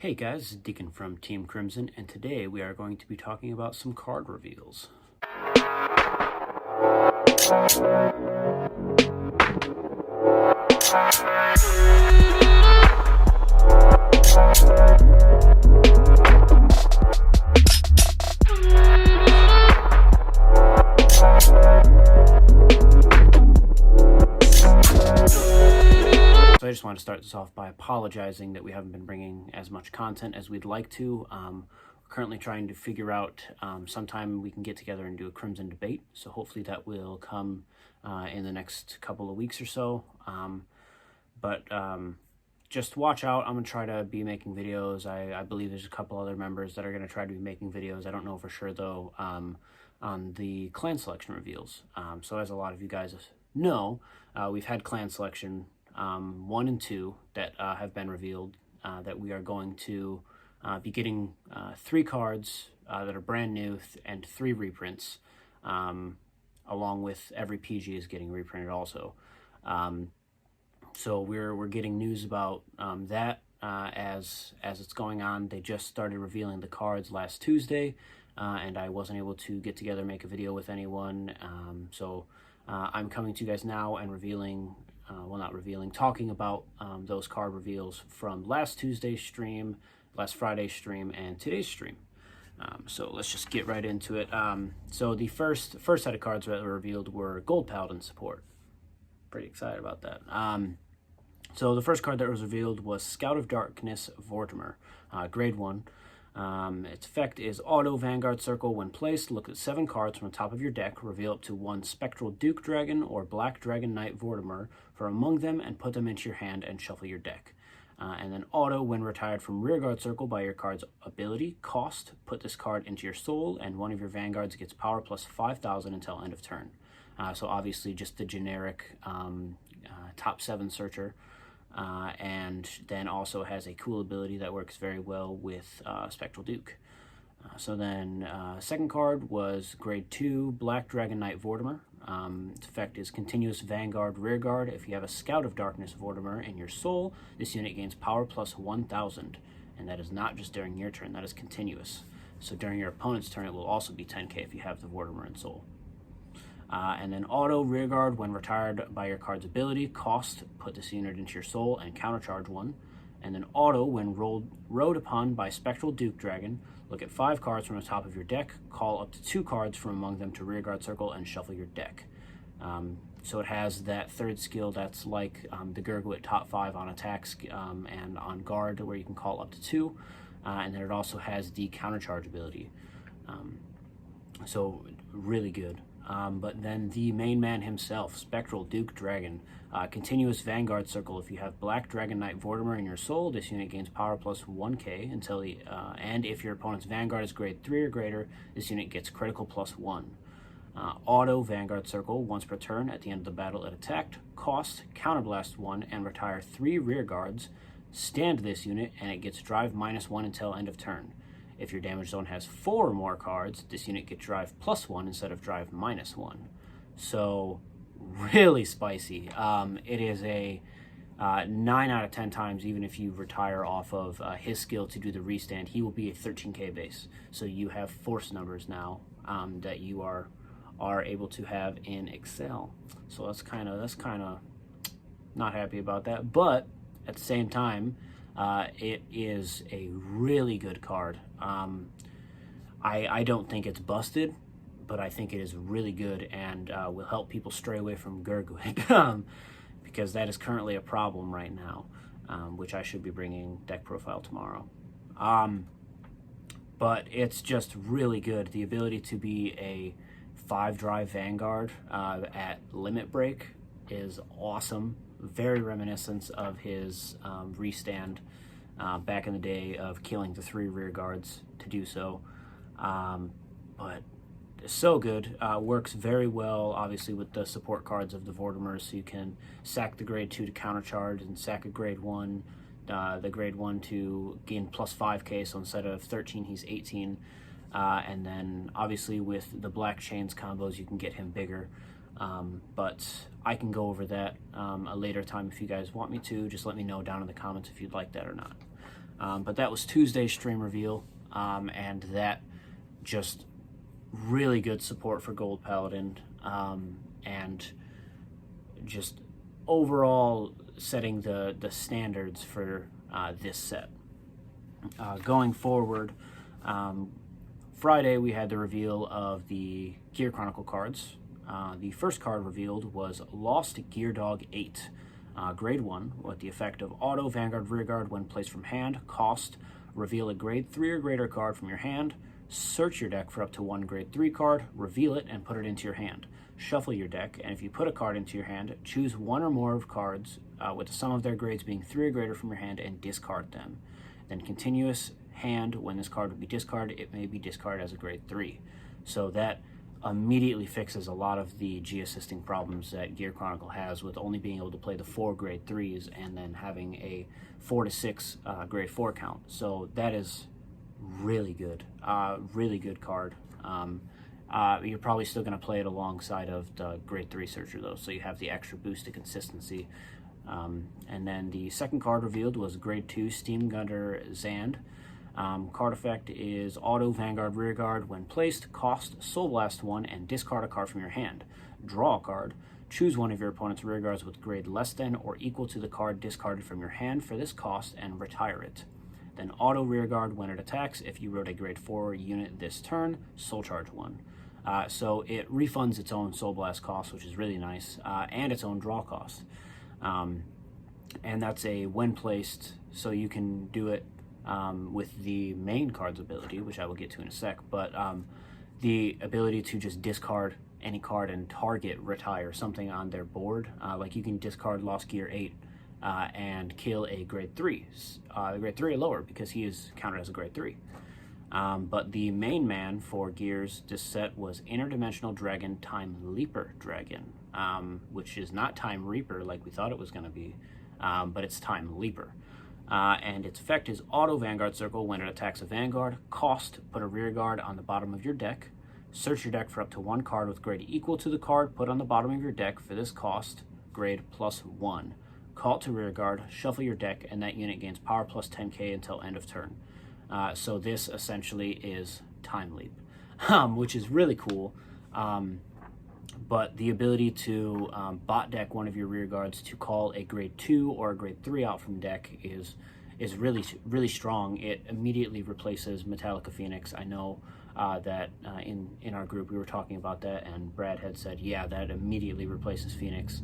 Hey guys, this is Dekin from Team Crimson, and today we are going to be talking about some card reveals. So I just want to start this off by apologizing that we haven't been bringing as much content as we'd like to. We're currently trying to figure out sometime we can get together and do a Crimson debate. So hopefully that will come in the next couple of weeks or so. But just watch out. I'm going to try to be making videos. I believe there's a couple other members that are going to try to be making videos. I don't know for sure though on the clan selection reveals. So as a lot of you guys know, we've had clan selection 1 and 2 that have been revealed, that we are going to be getting 3 cards that are brand new and 3 reprints, along with every PG is getting reprinted also. So we're getting news about that as it's going on. They just started revealing the cards last Tuesday, and I wasn't able to get together and make a video with anyone. So I'm coming to you guys now and revealing. Talking about those card reveals from last Tuesday's stream, last Friday's stream, and today's stream. So let's just get right into it. So the first set of cards that were revealed were Gold Paladin support. Pretty excited about that. So the first card that was revealed was Scout of Darkness Vortimer, grade 1. Its effect is auto Vanguard Circle. When placed, look at 7 cards from the top of your deck, reveal up to 1 Spectral Duke Dragon or Black Dragon Knight Vortimer from among them and put them into your hand and shuffle your deck. And then auto, when retired from Rearguard Circle by your card's ability cost, put this card into your soul and one of your Vanguards gets power plus 5,000 until end of turn. So obviously just the generic top 7 searcher. And then also has a cool ability that works very well with Spectral Duke. So then second card was grade 2 Black Dragon Knight Vortimer. Its effect is continuous Vanguard Rearguard. If you have a Scout of Darkness Vortimer in your soul, this unit gains power plus 1,000. And that is not just during your turn, that is continuous. So during your opponent's turn it will also be 10k if you have the Vortimer in soul. And then auto Rearguard, when retired by your card's ability cost, put this unit into your soul and countercharge 1. And then auto, when rode upon by Spectral Duke Dragon, look at 5 cards from the top of your deck, call up to 2 cards from among them to Rearguard Circle and shuffle your deck. So it has that third skill that's like the Gurgwit top 5 on attacks and on guard, where you can call up to 2. And then it also has the countercharge ability. So really good. But then the main man himself, Spectral Duke Dragon, continuous Vanguard Circle. If you have Black Dragon Knight Vortimer in your soul, this unit gains power plus 1k until the and if your opponent's Vanguard is grade 3 or greater, this unit gets critical plus 1. Auto Vanguard Circle, once per turn at the end of the battle it attacked, cost, counterblast 1 and retire 3 rear guards, stand this unit and it gets drive minus 1 until end of turn. If your damage zone has 4 or more cards, this unit gets drive plus 1 instead of drive minus 1. So really spicy. It is a 9 out of 10 times, even if you retire off of his skill to do the restand, he will be a 13k base. So you have force numbers now that you are able to have in Excel. So that's kind of not happy about that, but at the same time, it is a really good card. I don't think it's busted, but I think it is really good and will help people stray away from Gurgwit because that is currently a problem right now, which I should be bringing deck profile tomorrow. But it's just really good. The ability to be a 5-drive Vanguard at limit break is awesome. Very reminiscent of his restand back in the day of killing the 3 rear guards to do so. But so good. Works very well, obviously, with the support cards of the Vortimers, so you can sack the grade 2 to countercharge and sack a grade 1, the grade 1 to gain plus 5k, so instead of 13, he's 18. And then, obviously, with the Black Chains combos, you can get him bigger. But I can go over that a later time if you guys want me to. Just let me know down in the comments if you'd like that or not. But that was Tuesday's stream reveal, and that just really good support for Gold Paladin, and just overall setting the standards for this set. Going forward, Friday we had the reveal of the Gear Chronicle cards. The first card revealed was Lost Gear Dog 8, grade 1, with the effect of auto Vanguard Rearguard when placed from hand. Cost, reveal a grade 3 or greater card from your hand. Search your deck for up to one grade 3 card, reveal it, and put it into your hand. Shuffle your deck, and if you put a card into your hand, choose one or more of cards with the sum of their grades being 3 or greater from your hand and discard them. Then continuous hand, when this card would be discarded, it may be discarded as a grade 3. So that immediately fixes a lot of the G-assisting problems that Gear Chronicle has with only being able to play the 4 grade 3s and then having a 4 to 6 grade 4 count. So that is really good, really good card. You're probably still going to play it alongside of the grade 3 searcher though, so you have the extra boost to consistency. And then the second card revealed was grade 2 Steam Gunner Zand. Card effect is auto Vanguard Rearguard when placed. Cost, Soul Blast 1 and discard a card from your hand. Draw a card. Choose one of your opponent's rearguards with grade less than or equal to the card discarded from your hand for this cost and retire it. Then auto Rearguard when it attacks. If you wrote a grade 4 unit this turn, Soul Charge 1. So it refunds its own Soul Blast cost, which is really nice, and its own draw cost. And that's a when placed, so you can do it with the main card's ability, which I will get to in a sec, but the ability to just discard any card and target retire something on their board. Like you can discard Lost Gear 8 and kill a grade 3, grade 3 or lower, because he is counted as a grade 3. But the main man for Gears this set was Interdimensional Dragon Time Leaper Dragon, which is not Time Reaper like we thought it was going to be, but it's Time Leaper. And its effect is auto Vanguard Circle when it attacks a Vanguard. Cost, put a Rearguard on the bottom of your deck. Search your deck for up to one card with grade equal to the card put on the bottom of your deck for this cost, grade +1. Call it to Rearguard, shuffle your deck, and that unit gains power plus 10k until end of turn. So this essentially is Time Leap, which is really cool. But the ability to bot deck one of your rearguards to call a grade 2 or a grade 3 out from deck is really strong. It immediately replaces Metallica Phoenix. I know that in our group we were talking about that, and Brad had said, yeah, that immediately replaces Phoenix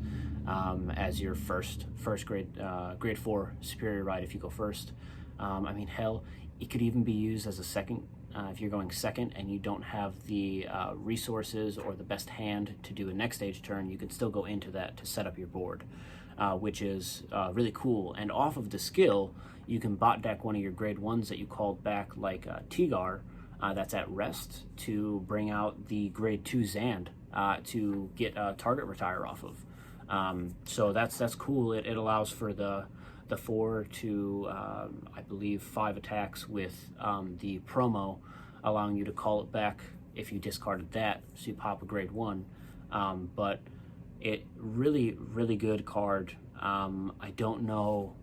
as your first grade 4 superior ride if you go first. I mean, hell, it could even be used as a second. If you're going second and you don't have the resources or the best hand to do a next stage turn, you can still go into that to set up your board, which is really cool. And off of the skill, you can bot deck one of your grade 1s that you called back, like Tigar, that's at rest, to bring out the grade 2 Zand to get a target retire off of. So that's cool. It allows for the 4 to, I believe, 5 attacks with the promo, allowing you to call it back if you discarded that, so you pop a grade 1. But it really good card. I don't know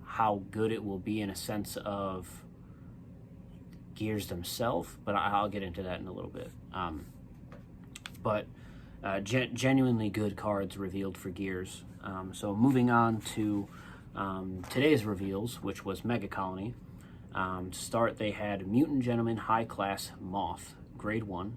how good it will be in a sense of Gears themselves, but I'll get into that in a little bit. But genuinely good cards revealed for Gears. So moving on to today's reveals, which was Megacolony. To start, they had Mutant Gentleman High Class Moth, grade 1.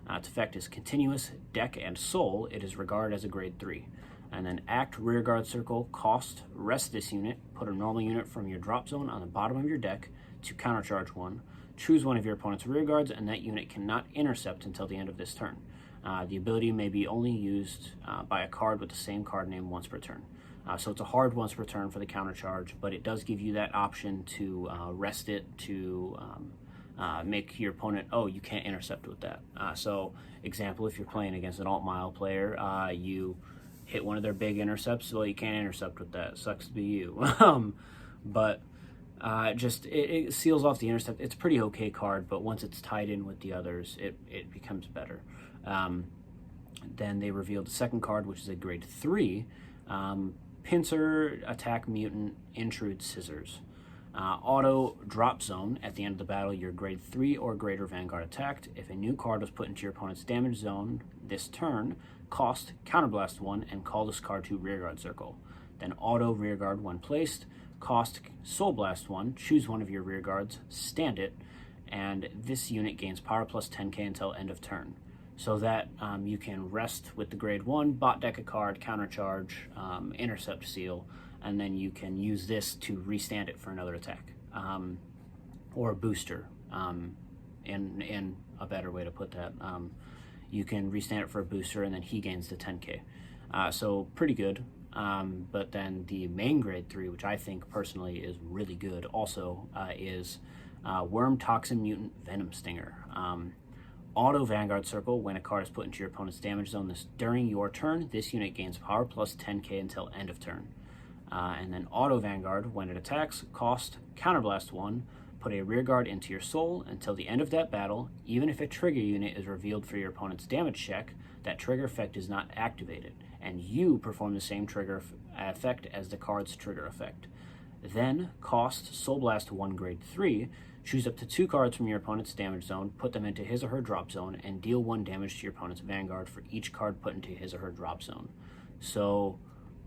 Its effect is continuous, deck, and soul. It is regarded as a grade 3. And then act Rearguard Circle, cost, rest this unit, put a normal unit from your drop zone on the bottom of your deck to countercharge 1. Choose one of your opponent's rearguards, and that unit cannot intercept until the end of this turn. The ability may be only used by a card with the same card name once per turn. So it's a hard once per turn for the countercharge, but it does give you that option to rest it to make your opponent, oh, you can't intercept with that. So example, if you're playing against an alt mile player, you hit one of their big intercepts, well, you can't intercept with that. Sucks to be you. But it seals off the intercept. It's a pretty okay card, but once it's tied in with the others, it becomes better. Then they revealed the second card, which is a grade 3. Pincer, attack mutant, intrude scissors. Auto drop zone. At the end of the battle, your grade 3 or greater Vanguard attacked. If a new card was put into your opponent's damage zone this turn, cost counterblast 1 and call this card to rearguard circle. Then auto rearguard when placed, cost soul blast 1, choose one of your rearguards, stand it, and this unit gains power plus 10k until end of turn. So that you can rest with the grade 1, bot deck a card, countercharge, intercept seal, and then you can use this to restand it for another attack. Or a booster, in a better way to put that. You can restand it for a booster and then he gains the 10k. So pretty good. But then the main grade 3, which I think personally is really good also, is Worm Toxin Mutant Venom Stinger. Auto Vanguard Circle. When a card is put into your opponent's damage zone during your turn, this unit gains power plus 10k until end of turn. And then Auto Vanguard. When it attacks, cost counterblast 1, put a rearguard into your soul until the end of that battle. Even if a trigger unit is revealed for your opponent's damage check, that trigger effect is not activated, and you perform the same trigger effect as the card's trigger effect. Then cost Soul Blast 1 grade 3, choose up to 2 cards from your opponent's damage zone, put them into his or her drop zone, and deal 1 damage to your opponent's Vanguard for each card put into his or her drop zone. So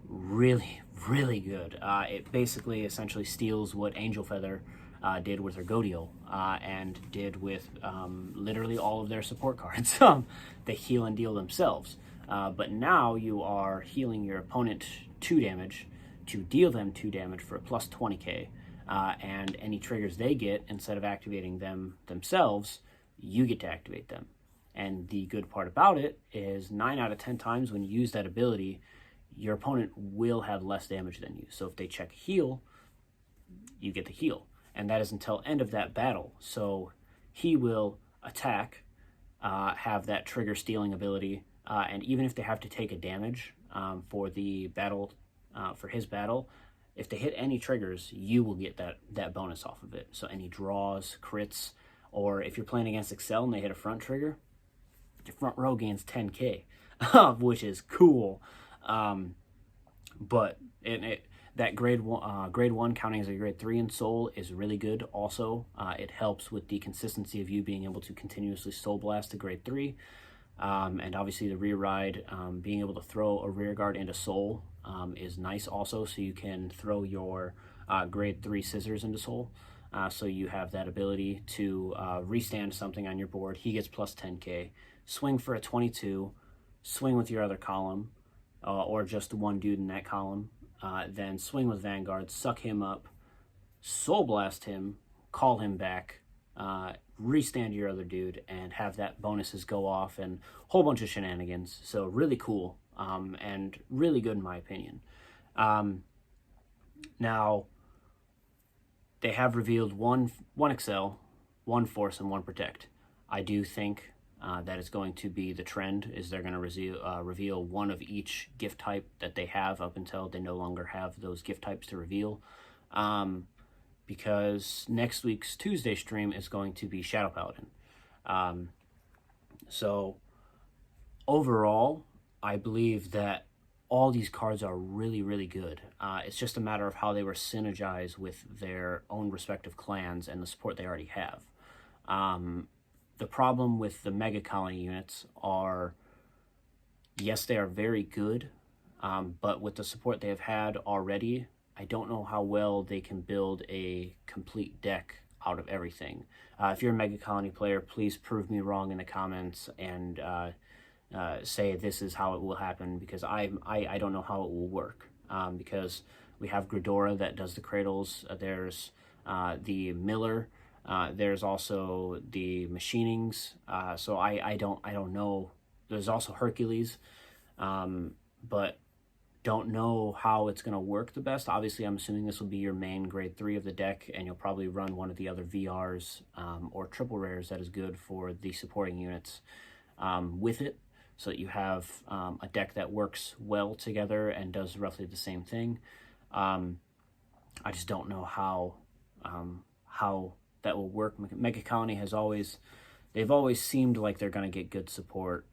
really, really good. It basically essentially steals what Angel Feather did with her Godiel, and did with literally all of their support cards. They heal and deal themselves. But now you are healing your opponent 2 damage to deal them 2 damage for a plus 20k. And any triggers they get, instead of activating them themselves, you get to activate them. And the good part about it is 9 out of 10 times when you use that ability, your opponent will have less damage than you. So if they check heal, you get the heal. And that is until end of that battle. So he will attack, have that trigger stealing ability, and even if they have to take a damage for the battle, for his battle, if they hit any triggers, you will get that bonus off of it. So any draws, crits, or if you're playing against Excel and they hit a front trigger, your front row gains 10k, which is cool. But that grade 1 counting as a grade 3 in soul is really good also. It helps with the consistency of you being able to continuously soul blast to grade 3. And obviously the rear ride, being able to throw a rear guard into soul is nice also, so you can throw your grade 3 scissors into soul. So you have that ability to restand something on your board. He gets plus 10k. Swing for a 22. Swing with your other column, or just one dude in that column. Then swing with Vanguard, suck him up, soul blast him, call him back, restand your other dude, and have that bonuses go off, and a whole bunch of shenanigans. So really cool, and really good in my opinion. Now, they have revealed one Excel, 1 Force, and 1 Protect. I do think that is going to be the trend, is they're going to reveal one of each gift type that they have up until they no longer have those gift types to reveal. Because next week's Tuesday stream is going to be Shadow Paladin. So overall, I believe that all these cards are really, really good. It's just a matter of how they were synergized with their own respective clans and the support they already have. The problem with the Megacolony units are, yes, they are very good, but with the support they have had already, I don't know how well they can build a complete deck out of everything. If you're a Megacolony player, please prove me wrong in the comments and say this is how it will happen, because I don't know how it will work. Because we have Gridora that does the cradles. There's the Miller. There's also the machinings. So I don't know. There's also Hercules, but don't know how it's going to work the best. Obviously, I'm assuming this will be your main grade 3 of the deck, and you'll probably run one of the other VRs or triple rares that is good for the supporting units with it, so that you have a deck that works well together and does roughly the same thing. I just don't know how that will work. Megacolony they've always seemed like they're going to get good support.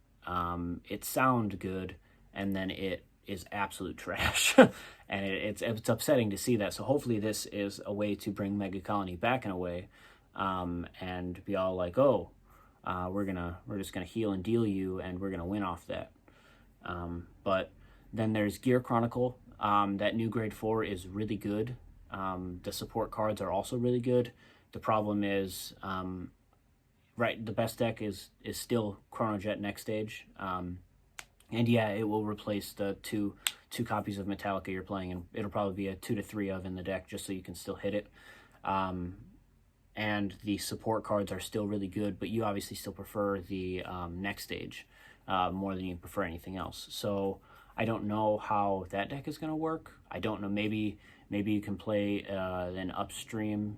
It sounds good, and then it is absolute trash. And it's upsetting to see that. So hopefully this is a way to bring Megacolony back in a way, and be all like, oh, we're just gonna heal and deal you, and we're gonna win off that. But then there's Gear Chronicle. That new grade 4 is really good. The support cards are also really good. The problem is, right, the best deck is still Chronojet Next Stage. And yeah, it will replace the two copies of Metallica you're playing, and it'll probably be a 2 to 3 of in the deck, just so you can still hit it. And the support cards are still really good, but you obviously still prefer the Next Stage more than you prefer anything else. So I don't know how that deck is going to work. I don't know. Maybe you can play an upstream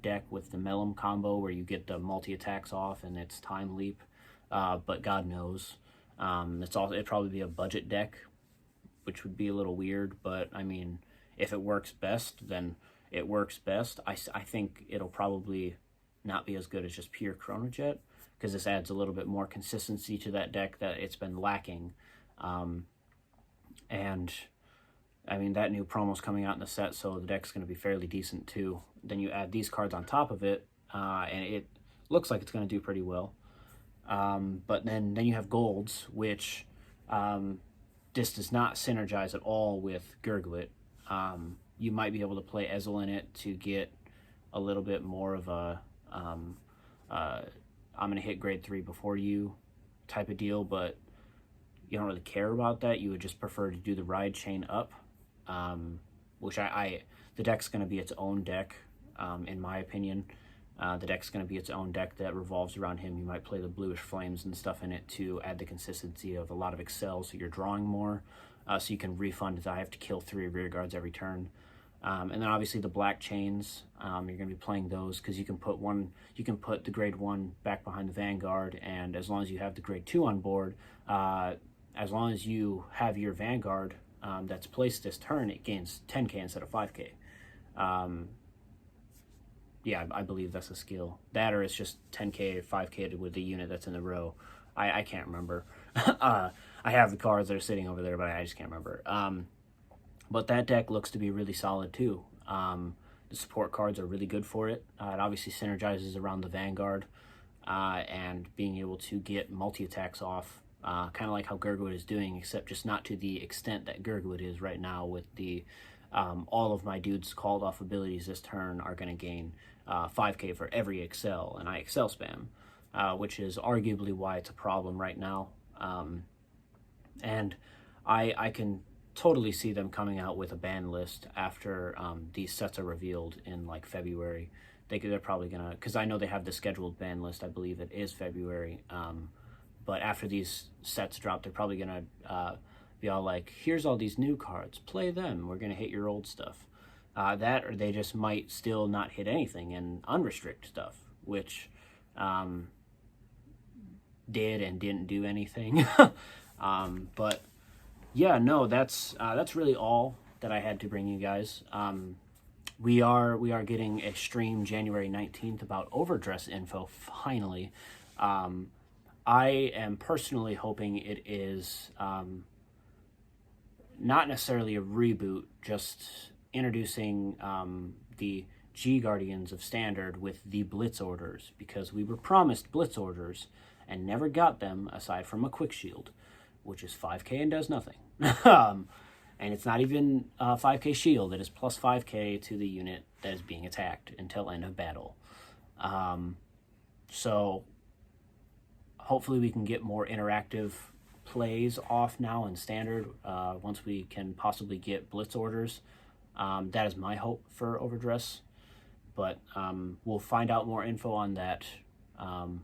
deck with the Mellum combo where you get the multi-attacks off and it's Time Leap. But God knows. It'd probably be a budget deck, which would be a little weird. But I mean, if it works best, then it works best. I think it'll probably not be as good as just pure Chronojet, because this adds a little bit more consistency to that deck that it's been lacking. And I mean, that new promo's coming out in the set, so the deck's going to be fairly decent too. Then you add these cards on top of it, and it looks like it's going to do pretty well. But then you have golds, which this does not synergize at all with Gurglet. You might be able to play Ezel in it to get a little bit more of a I'm going to hit grade 3 before you type of deal, but you don't really care about that. You would just prefer to do the ride chain up, which the deck's going to be its own deck, in my opinion. The deck's going to be its own deck that revolves around him. You might play the bluish flames and stuff in it to add the consistency of a lot of excel, so you're drawing more, so you can refund that I have to kill 3 rear guards every turn. And then obviously the black chains, you're going to be playing those because you can put the grade 1 back behind the Vanguard, and as long as you have the grade 2 on board, as long as you have your Vanguard that's placed this turn, it gains 10k instead of 5k. Yeah, I believe that's a skill. That, or it's just 10k, 5k with the unit that's in the row. I can't remember. I have the cards that are sitting over there, but I just can't remember. But that deck looks to be really solid too. The support cards are really good for it. It obviously synergizes around the Vanguard, and being able to get multi-attacks off, kind of like how Gurglet is doing, except just not to the extent that Gurglet is right now with the all of my dudes called off abilities this turn are going to gain 5k for every excel, and I excel spam, which is arguably why it's a problem right now. And I can totally see them coming out with a ban list after these sets are revealed in like February. They're probably gonna, because I know they have the scheduled ban list. I believe it is February. But after these sets drop, they're probably gonna be all like, "Here's all these new cards. Play them. We're gonna hit your old stuff." That, or they just might still not hit anything and unrestrict stuff, which did and didn't do anything. But yeah, no, that's really all that I had to bring you guys. We are getting a stream January 19th about Overdress info finally. I am personally hoping it is not necessarily a reboot, just introducing the G Guardians of Standard with the Blitz orders, because we were promised Blitz orders and never got them aside from a Quick Shield, which is 5k and does nothing. And it's not even 5k shield. It is plus 5k to the unit that is being attacked until end of battle. So hopefully we can get more interactive plays off now in Standard once we can possibly get Blitz orders. That is my hope for Overdress. But we'll find out more info on that the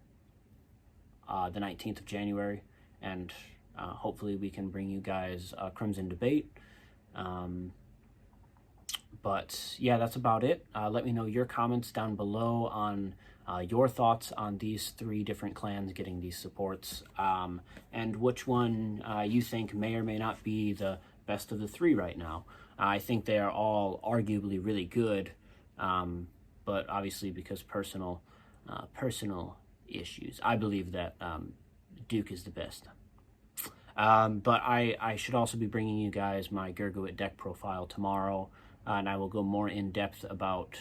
19th of January. And hopefully we can bring you guys Crimson Debate. But yeah, that's about it. Let me know your comments down below on your thoughts on these 3 different clans getting these supports, and which one you think may or may not be the best of the 3 right now. I think they are all arguably really good, but obviously because personal issues, I believe that Duke is the best. But I should also be bringing you guys my Gurguit deck profile tomorrow, and I will go more in depth about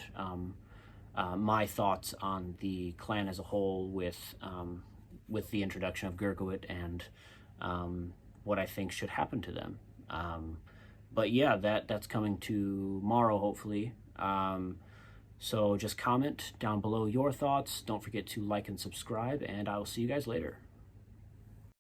my thoughts on the clan as a whole with the introduction of Gurguit and what I think should happen to them. But yeah, that's coming tomorrow, hopefully. So just comment down below your thoughts. Don't forget to like and subscribe, and I'll see you guys later.